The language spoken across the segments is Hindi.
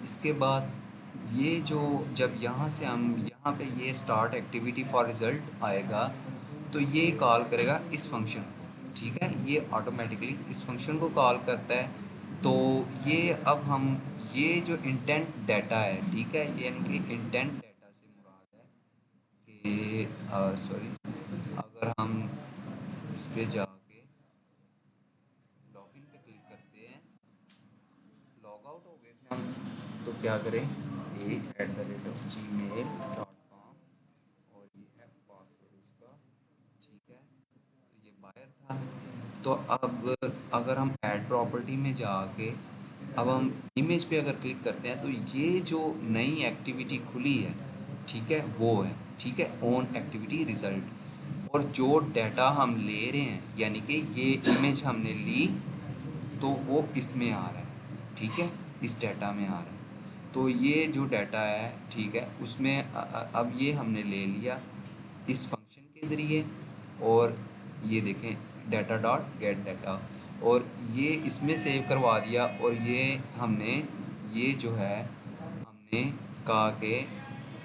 इसके बाद ये जो जब यहाँ से हम यहाँ पे ये स्टार्ट एक्टिविटी फॉर रिज़ल्ट आएगा तो ये कॉल करेगा इस फंक्शन को, ठीक है। ये ऑटोमेटिकली इस फंक्शन को कॉल करता है। तो ये अब हम ये जो इंटेंट डाटा है, ठीक है, यानी कि इंटेंट डाटा से मुराद है कि सॉरी, अगर हम इस पे जाके लॉगिन पे क्लिक करते हैं, लॉग आउट हो गए थे हम, तो क्या करें, a@gmail.com और ये है पासवर्ड उसका, ठीक है। तो ये बायर था। तो अब अगर हम ऐड प्रॉपर्टी में जाके अब हम इमेज पे अगर क्लिक करते हैं तो ये जो नई एक्टिविटी खुली है, ठीक है, वो है, ठीक है, ऑन एक्टिविटी रिजल्ट। और जो डाटा हम ले रहे हैं, यानी कि ये इमेज हमने ली तो वो इसमें आ रहा है, ठीक है, इस डाटा में आ रहा है। तो ये जो डाटा है, ठीक है, उसमें अब ये हमने ले लिया इस फंक्शन के ज़रिए। और ये देखें डाटा डॉट गेट डाटा, और ये इसमें सेव करवा दिया। और ये हमने ये जो है हमने कहा कि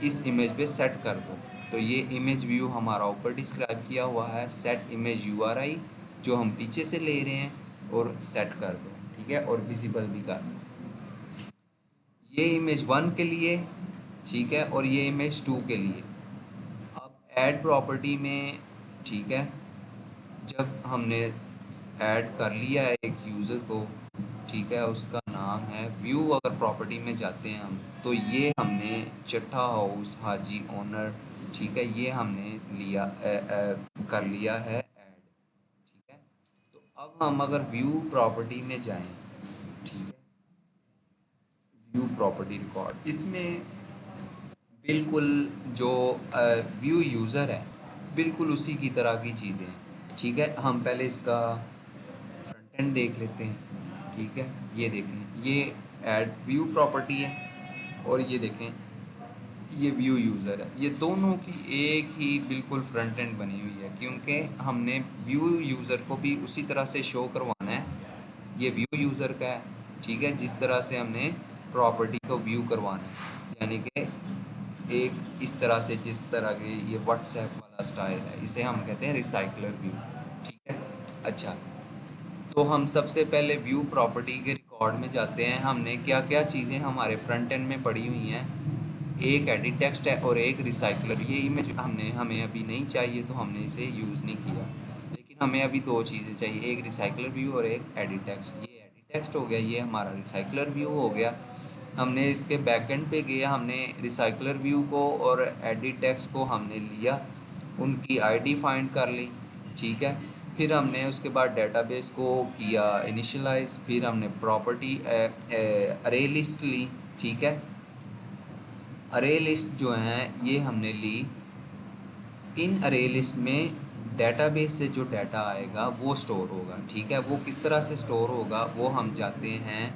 इस इमेज पे सेट कर दो। तो ये इमेज व्यू हमारा ऊपर डिस्क्राइब किया हुआ है, सेट इमेज यूआरआई, जो हम पीछे से ले रहे हैं, और सेट कर दो, ठीक है, और विजिबल भी कर दो। ये इमेज 1 के लिए, ठीक है, और ये इमेज 2 के लिए। अब ऐड प्रॉपर्टी में, ठीक है, जब हमने ऐड कर लिया है एक यूज़र को, ठीक है, उसका नाम है व्यू, अगर प्रॉपर्टी में जाते हैं हम, तो ये हमने चट्टा हाउस हाजी ओनर, ठीक है, ये हमने लिया कर लिया है ऐड, ठीक है। तो अब हम अगर व्यू प्रॉपर्टी में जाएं, ठीक है, व्यू प्रॉपर्टी रिकॉर्ड, इसमें बिल्कुल जो व्यू यूज़र है, बिल्कुल उसी की तरह की चीज़ें हैं, ठीक है। हम पहले इसका फ्रंट एंड देख लेते हैं, ठीक है। ये देखें, ये ऐड व्यू प्रॉपर्टी है, और ये देखें ये व्यू यूज़र है। ये दोनों की एक ही बिल्कुल फ्रंट एंड बनी हुई है, क्योंकि हमने व्यू यूज़र को भी उसी तरह से शो करवाना है। ये व्यू यूज़र का है, ठीक है, जिस तरह से हमने प्रॉपर्टी को व्यू करवाना है, यानी कि एक इस तरह से, जिस तरह के ये व्हाट्सएप वाला स्टाइल है, इसे हम कहते हैं रिसाइकलर व्यू, ठीक है। अच्छा, तो हम सबसे पहले व्यू प्रॉपर्टी के रिकॉर्ड में जाते हैं। हमने क्या क्या चीज़ें हमारे फ्रंट एंड में पड़ी हुई हैं, एक एडिट टेक्स्ट है और एक रिसाइकलर। ये इमेज हमें अभी नहीं चाहिए, तो हमने इसे यूज़ नहीं किया, लेकिन हमें अभी दो चीज़ें चाहिए, एक रिसाइकलर व्यू और एक एडिट टेक्स्ट। ये एडिट टेक्स्ट हो गया, ये हमारा रिसाइकलर व्यू हो गया। हमने इसके बैकएंड पे गया, हमने रिसाइकलर व्यू को और एडिट टेक्स्ट को हमने लिया, उनकी आईडी फाइंड कर ली, ठीक है। फिर हमने उसके बाद डेटाबेस को किया इनिशियलाइज, फिर हमने प्रॉपर्टी अरे लिस्ट ली, ठीक है। अरे लिस्ट जो हैं ये हमने ली। इन अरे लिस्ट में डेटाबेस से जो डाटा आएगा वो स्टोर होगा, ठीक है। वो किस तरह से स्टोर होगा, वो हम जाते हैं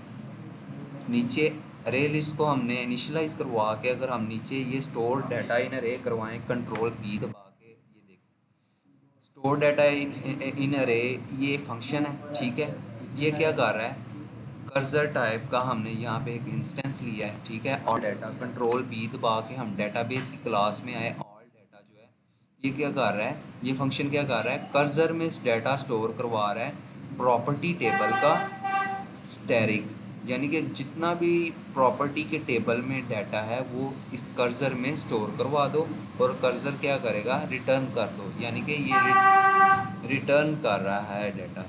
नीचे। अरे लिस्ट को हमने इनिशियलाइज करवा के, अगर हम नीचे ये स्टोर डाटा इन अरे करवाएं कंट्रोल पी दबा के, ये देखें स्टोर डाटा इन अरे, ये फंक्शन है, ठीक है। ये क्या कर रहा है, कर्सर टाइप का हमने यहाँ पे एक इंस्टेंस लिया है, ठीक है, और डाटा कंट्रोल बी दबा के हम डाटाबेस की क्लास में आए। ऑल डाटा जो है ये क्या कर रहा है, ये फंक्शन क्या कर रहा है, कर्सर में इस डाटा स्टोर करवा रहा है प्रॉपर्टी टेबल का स्टैरिक, यानी कि जितना भी प्रॉपर्टी के टेबल में डाटा है वो इस कर्सर में स्टोर करवा दो, और कर्सर क्या करेगा, रिटर्न कर दो, यानी कि ये रिटर्न कर रहा है डाटा,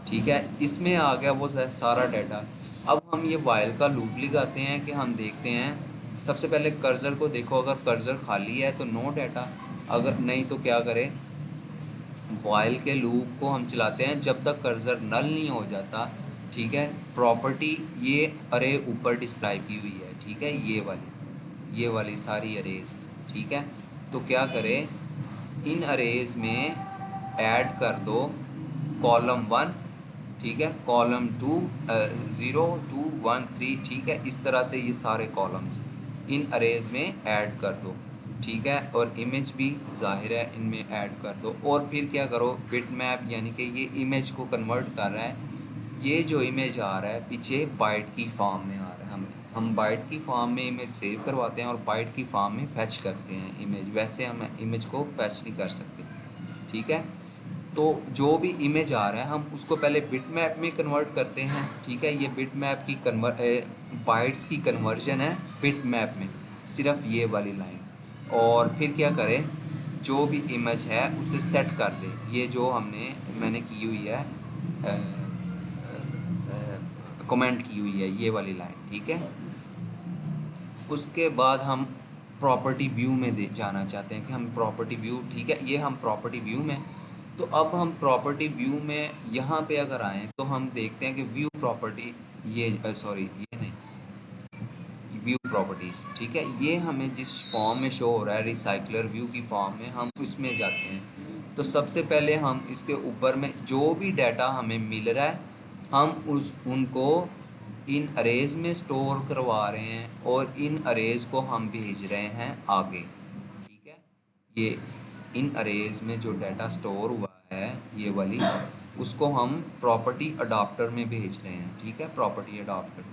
ठीक है। इसमें आ गया वो सारा डाटा। अब हम ये वाइल का लूप लगाते हैं कि हम देखते हैं, सबसे पहले कर्सर को देखो, अगर कर्सर खाली है तो नो डाटा, अगर नहीं तो क्या करें, वाइल के लूप को हम चलाते हैं जब तक कर्सर नल नहीं हो जाता, ठीक है। प्रॉपर्टी ये अरे ऊपर डिस्क्राइब की हुई है, ठीक है, ये वाली सारी अरेज, ठीक है। तो क्या करें, इन अरेज में ऐड कर दो कॉलम 1, ठीक है, कॉलम 2 0 2 1 3, ठीक है। इस तरह से ये सारे कॉलम्स इन अरेज में ऐड कर दो, ठीक है। और इमेज भी ज़ाहिर है इनमें ऐड कर दो। और फिर क्या करो, बिट मैप, यानी कि ये इमेज को कन्वर्ट कर रहा है, ये जो इमेज आ रहा है पीछे बाइट की फॉर्म में आ रहा है हमें, हम बाइट की फॉर्म में इमेज सेव करवाते हैं और बाइट की फॉर्म में फैच करते हैं इमेज, वैसे हम इमेज को फैच नहीं कर सकते। ठीक है, तो जो भी इमेज आ रहा है हम उसको पहले बिट मैप में कन्वर्ट करते हैं। ठीक है, ये बिट मैप की बाइट्स की कन्वर्जन है बिट मैप में, सिर्फ ये वाली लाइन। और फिर क्या करें, जो भी इमेज है उसे सेट कर दें, ये जो मैंने की हुई है, कमेंट की हुई है ये वाली लाइन। ठीक है, उसके बाद हम प्रॉपर्टी व्यू में दे जाना चाहते हैं कि हम प्रॉपर्टी व्यू, ठीक है, ये हम प्रॉपर्टी व्यू में। तो अब हम प्रॉपर्टी व्यू में यहाँ पे अगर आएँ तो हम देखते हैं कि व्यू प्रॉपर्टी, ये सॉरी ये नहीं, व्यू प्रॉपर्टीज़। ठीक है, ये हमें जिस फॉर्म में शो हो रहा है रिसाइकलर व्यू की फॉर्म में, हम उसमें जाते हैं। तो सबसे पहले हम इसके ऊपर में जो भी डाटा हमें मिल रहा है हम उनको इन अरेज में स्टोर करवा रहे हैं और इन अरेज को हम भेज रहे हैं आगे। ठीक है, ये इन अरेज में जो डाटा स्टोर हुआ है ये वाली, उसको हम प्रॉपर्टी अडॉप्टर में भेज रहे हैं। ठीक है, प्रॉपर्टी अडॉप्टर।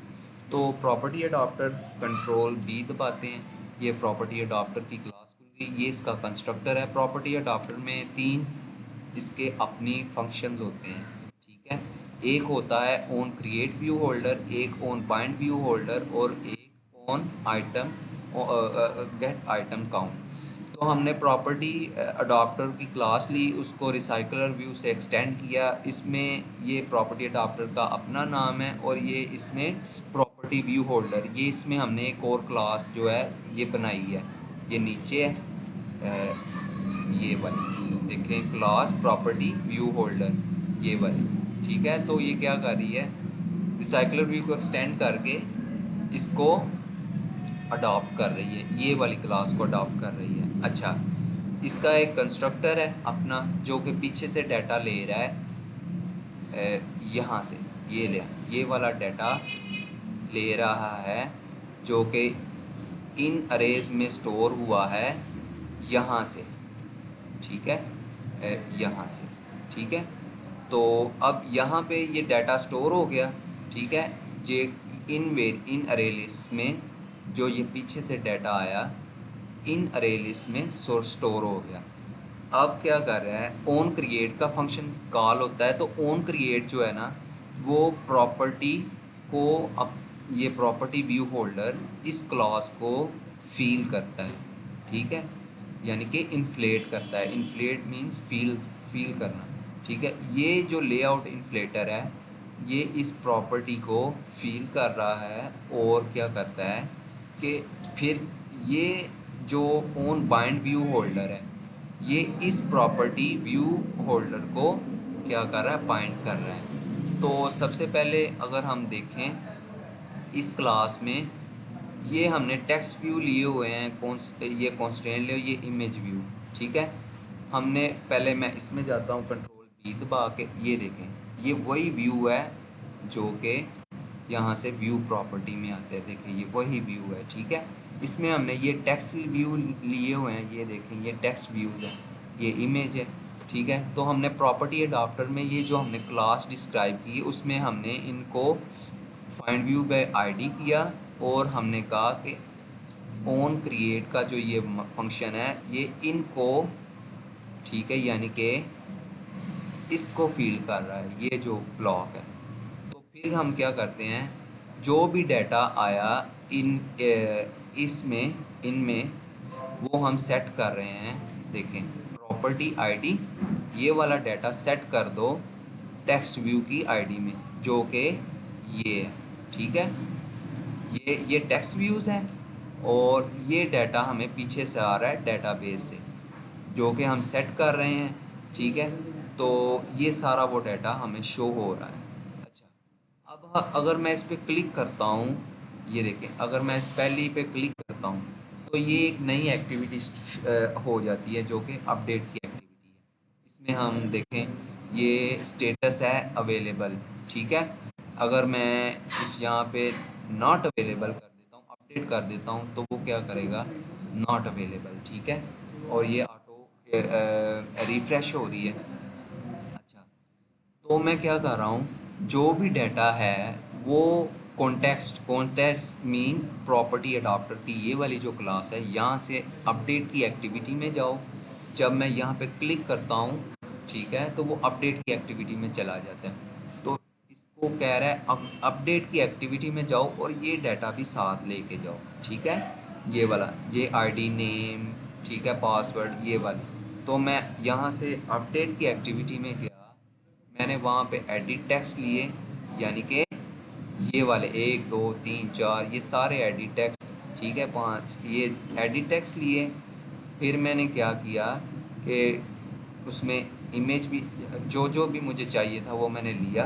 तो प्रॉपर्टी अडॉप्टर कंट्रोल बी दबाते हैं, ये प्रॉपर्टी अडॉप्टर की क्लास खुल गई। ये इसका कंस्ट्रक्टर है। प्रॉपर्टी अडॉप्टर में 3 इसके अपनी फंक्शंस होते हैं। ठीक है, एक होता है ऑन क्रिएट व्यू होल्डर, एक ऑन पॉइंट व्यू होल्डर और एक on item gate item count. तो हमने प्रॉपर्टी अडॉप्टर की क्लास ली, उसको रिसाइकलर व्यू से एक्सटेंड किया। इसमें ये प्रॉपर्टी अडॉप्टर का अपना नाम है और ये इसमें प्रॉपर्टी व्यू होल्डर, ये इसमें हमने एक और क्लास जो है ये बनाई है, ये नीचे है, ये वाली देखें, क्लास प्रॉपर्टी व्यू होल्डर, ये वाली। ठीक है, तो ये क्या कर रही है, रिसाइकलर व्यू को एक्सटेंड करके इसको अडॉप्ट कर रही है, ये वाली क्लास को अडॉप्ट कर रही है। अच्छा, इसका एक कंस्ट्रक्टर है अपना जो कि पीछे से डाटा ले रहा है, यहाँ से ये वाला डाटा ले रहा है जो कि इन अरेज में स्टोर हुआ है यहाँ से। ठीक है, यहाँ से। ठीक है, तो अब यहाँ पे ये डाटा स्टोर हो गया। ठीक है, ये इन अरे लिस्ट में जो ये पीछे से डाटा आया इन अरे लिस्ट में स्टोर हो गया। अब क्या कर रहा है, ओन क्रिएट का फंक्शन कॉल होता है। तो ओन क्रिएट जो है ना, वो प्रॉपर्टी को अब ये प्रॉपर्टी व्यू होल्डर इस क्लॉज को फील करता है। ठीक है, यानी कि इन्फ्लेट करता है। इन्फ्लेट मीन्स फील करना। ठीक है, ये जो लेआउट इन्फ्लेटर है ये इस प्रॉपर्टी को फील कर रहा है और क्या करता है कि फिर ये जो ओन बाइंड व्यू होल्डर है ये इस प्रॉपर्टी व्यू होल्डर को क्या कर रहा है, बाइंड कर रहा है। तो सबसे पहले अगर हम देखें इस क्लास में, ये हमने टेक्स्ट व्यू लिए हुए हैं, ये कॉन्स्टेंट लिए, ये इमेज व्यू। ठीक है, हमने पहले, मैं इसमें जाता हूँ कंट्रोल बी दबा के, ये देखें ये वही व्यू है जो कि यहाँ से व्यू प्रॉपर्टी में आते हैं। देखिए ये वही व्यू है। ठीक है, इसमें हमने ये टेक्स्ट व्यू लिए हुए हैं, ये देखें ये टेक्स्ट व्यूज़ हैं, ये इमेज है। ठीक है, तो हमने प्रॉपर्टी अडॉप्टर में ये जो हमने क्लास डिस्क्राइब की उसमें हमने इनको फाइंड व्यू बाय आईडी किया और हमने कहा कि ऑन क्रिएट का जो ये फंक्शन है ये इनको, ठीक है, यानी कि इसको फील कर रहा है, ये जो ब्लॉक है। तो फिर हम क्या करते हैं, जो भी डाटा आया इसमें इनमें वो हम सेट कर रहे हैं। देखें प्रॉपर्टी आईडी, ये वाला डाटा सेट कर दो टेक्स्ट व्यू की आईडी में जो कि ये है। ठीक है, ये टेक्स्ट व्यूज़ हैं और ये डाटा हमें पीछे से आ रहा है डेटाबेस से जो कि हम सेट कर रहे हैं। ठीक है, तो ये सारा वो डाटा हमें शो हो रहा है। अच्छा, अब अगर मैं इस पर क्लिक करता हूँ, ये देखें अगर मैं इस पहली पे क्लिक करता हूँ तो ये एक नई एक्टिविटी हो जाती है जो कि अपडेट की एक्टिविटी है। इसमें हम देखें ये स्टेटस है अवेलेबल। ठीक है, अगर मैं इस यहाँ पे नॉट अवेलेबल कर देता हूँ, अपडेट कर देता हूँ, तो वो क्या करेगा, नॉट अवेलेबल। ठीक है, और ये ऑटो रिफ्रेश हो रही है। अच्छा, तो मैं क्या कर रहा हूँ, जो भी डाटा है वो कॉन्टेक्स्ट मीन प्रॉपर्टी अडाप्टर की ये वाली जो क्लास है, यहाँ से अपडेट की एक्टिविटी में जाओ। जब मैं यहाँ पे क्लिक करता हूँ, ठीक है, तो वो अपडेट की एक्टिविटी में चला जाता है। तो इसको कह रहा है अब अपडेट की एक्टिविटी में जाओ और ये डाटा भी साथ लेके जाओ, ठीक है। ये वाला, ये आईडी नेम, ठीक है, पासवर्ड, ये वाली। तो मैं यहाँ से अपडेट की एक्टिविटी में गया, मैंने वहाँ पे एडिट टेक्स्ट लिए, यानी कि ये वाले 1 2 3 4 ये सारे एडिट टेक्स्ट, ठीक है, 5 ये एडिट टेक्स्ट लिए। फिर मैंने क्या किया कि उसमें इमेज भी, जो जो भी मुझे चाहिए था वो मैंने लिया।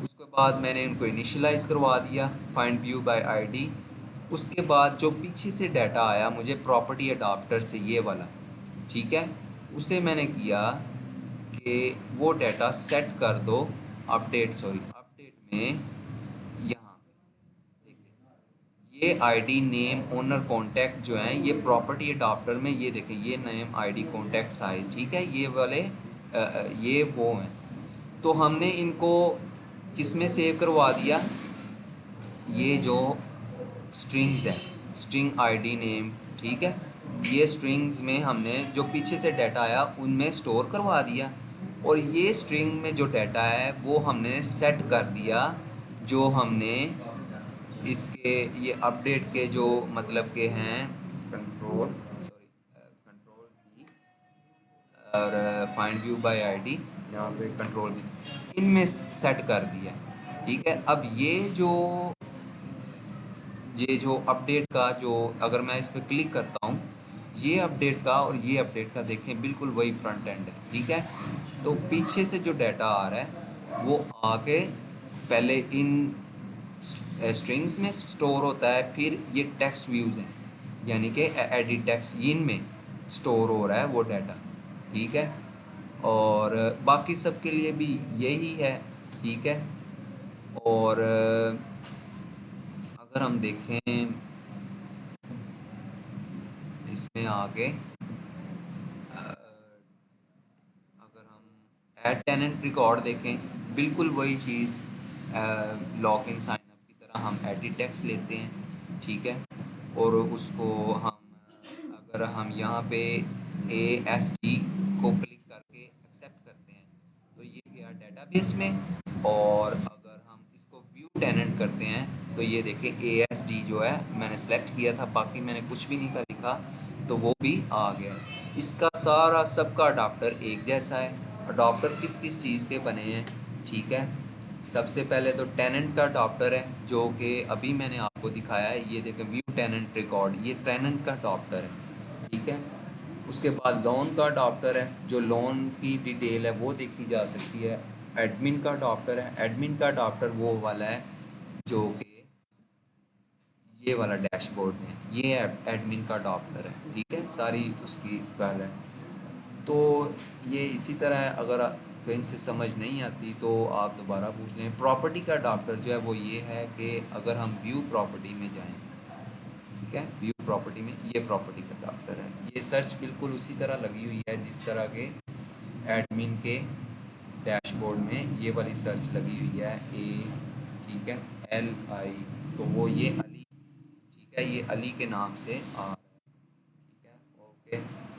उसके बाद मैंने उनको इनिशियलाइज़ करवा दिया, फाइंड व्यू बाय आईडी। उसके बाद जो पीछे से डाटा आया मुझे प्रॉपर्टी अडाप्टर से, ये वाला, ठीक है, उसे मैंने किया कि वो डाटा सेट कर दो अपडेट में। यहाँ देखिए, ये आईडी नेम ओनर कॉन्टैक्ट जो है ये प्रॉपर्टी अडाप्टर में, ये देखें, ये नेम आईडी कॉन्टैक्ट साइज, ठीक है, ये वाले ये वो हैं। तो हमने इनको किस में सेव करवा दिया, ये जो स्ट्रिंग्स है, स्ट्रिंग आईडी नेम, ठीक है, ये स्ट्रिंग्स में हमने जो पीछे से डाटा आया उनमें स्टोर करवा दिया। और ये स्ट्रिंग में जो डाटा है वो हमने सेट कर दिया, जो हमने इसके ये अपडेट के जो मतलब के हैं, कंट्रोल की और फाइंड व्यू बाय आईडी, यहाँ पे कंट्रोल भी इनमें सेट कर दिया, ठीक है। अब ये जो अपडेट का जो, अगर मैं इस पर क्लिक करता हूँ, ये अपडेट का और ये अपडेट का देखें बिल्कुल वही फ्रंट एंड है, ठीक है। तो पीछे से जो डाटा आ रहा है वो आके पहले इन स्ट्रिंग्स में स्टोर होता है, फिर ये टेक्स्ट व्यूज़ हैं, यानी कि एडिट टेक्स्ट, इनमें स्टोर हो रहा है वो डाटा, ठीक है। और बाकी सब के लिए भी यही है, ठीक है। और अगर हम देखें इसमें आगे, अगर हम ऐड टेनेंट रिकॉर्ड देखें, बिल्कुल वही चीज़, लॉग इन साइन अप की तरह हम एडिट टेक्स्ट लेते हैं, ठीक है। और उसको हम, अगर हम यहाँ पे ASD को क्लिक करके एक्सेप्ट करते हैं तो ये गया डेटाबेस में। और अगर हम इसको व्यू टेनेंट करते हैं तो ये देखें ASD जो है मैंने सेलेक्ट किया था, बाकी मैंने कुछ भी नहीं था लिखा, तो वो भी आ गया। इसका सारा सबका अडाप्टर एक जैसा है। अडाप्टर किस किस चीज़ के बने हैं, ठीक है। सबसे पहले तो टेनेंट का अडाप्टर है, जो कि अभी मैंने आपको दिखाया है, ये देखें व्यू टेनेंट रिकॉर्ड, ये टेनेंट का अडाप्टर है, ठीक है। उसके बाद लोन का अडाप्टर है, जो लोन की डिटेल है वो देखी जा सकती है। एडमिन का अडाप्टर है, एडमिन का अडाप्टर वो वाला है जो कि ये वाला डैशबोर्ड में, ये एडमिन का अडाप्टर है, ठीक है, सारी उसकी स्पेल है। तो ये इसी तरह है, अगर कहीं से समझ नहीं आती तो आप दोबारा पूछ लें। प्रॉपर्टी का अडाप्टर जो है वो ये है कि अगर हम व्यू प्रॉपर्टी में जाएं, ठीक है, व्यू प्रॉपर्टी में ये प्रॉपर्टी का अडाप्टर है। ये सर्च बिल्कुल उसी तरह लगी हुई है जिस तरह के एडमिन के डैशबोर्ड में ये वाली सर्च लगी हुई है, ठीक है, LI, तो वो ये अली, ठीक है, ये अली के नाम से आ रहा है, ठीक है, ओके।